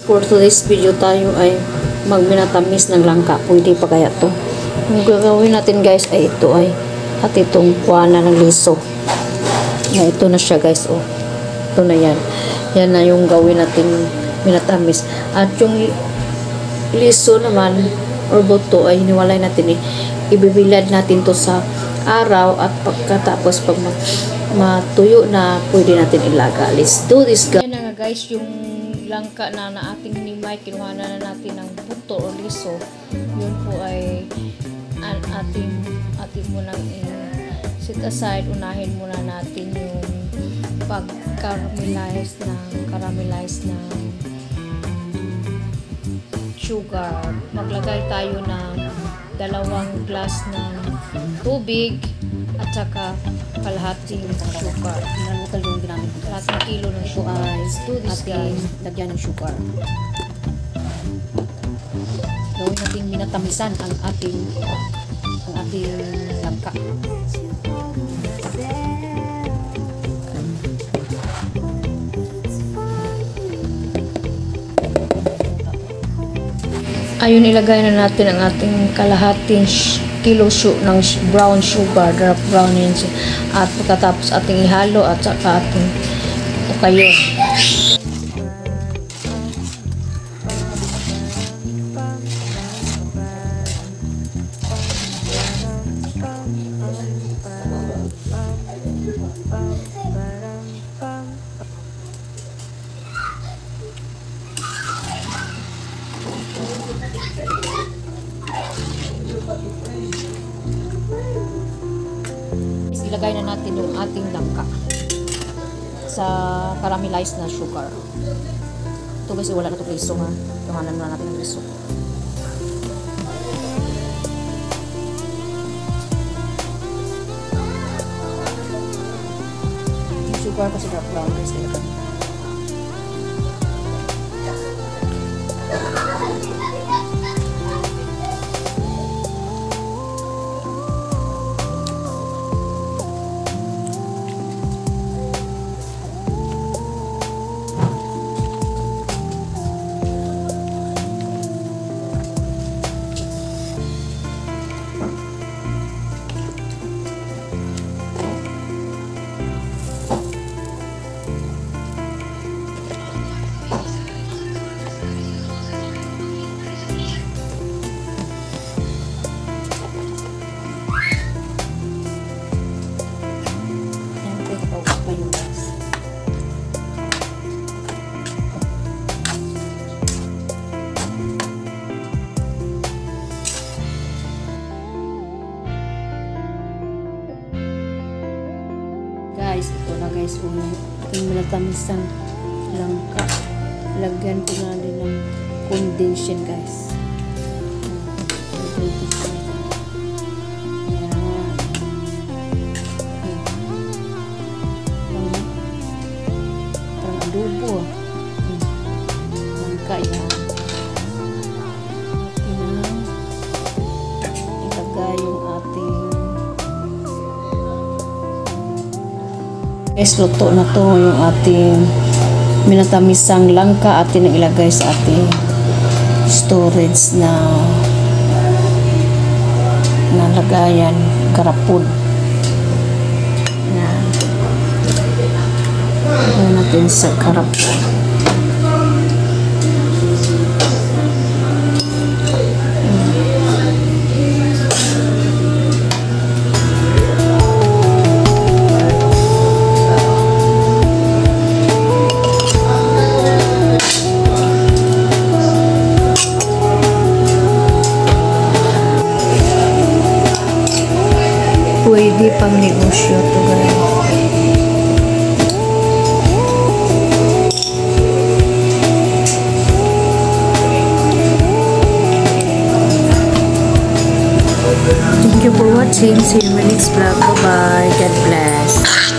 For today's video tayo ay magminatamis ng langka. Pwede pa kaya to? Yung gagawin natin guys ay ito ay at itong kuwana ng liso. Na ito na siya guys. Oh. Ito na yan. Yan na yung gawin natin minatamis. At yung liso naman or buto ay hiniwalay natin ibibilad natin to sa araw at pagkatapos pag matuyo na pwede natin ilaga. Let's do this guys. Yan na nga guys yung langka na ating hinimay, kinuha na natin ng buto o liso. Yun po ay ating munang set aside. Unahin muna natin yung pag-caramelize ng sugar. Maglagay tayo ng 2 glass ng tubig at saka kalahating sugar. Ito yung ginamit ko. Kalahating kilo ng sugar. Ating lagyan ng sugar. Gawin natin minatamisan ang ating langka. Ayun, ilagay na natin ang ating kalahating kilo ng brown sugar, dark brown yun siya. At pagkatapos ating ihalo at saka ating ukayo. Ilagay na natin yung ating langka sa caramelized na sugar. Ito guys, wala na ito liso ha. Tuhanan na natin ang liso. Yung sugar kasi dark brown guys. Guys, ito na guys, ating minatamisang langka. Lagyan ko na din ng condensation guys. Parang adobo. Langka yan. Ilagay yung ating guys, luto na to yung ating minatamisang langka. Atin ang ilagay sa ating storage na lagayan, karapod. Yan. Lagay natin sa karapod. Pwede pang negosyo to guys. Thank you for watching. See you in my next vlog. Bye bye. God bless.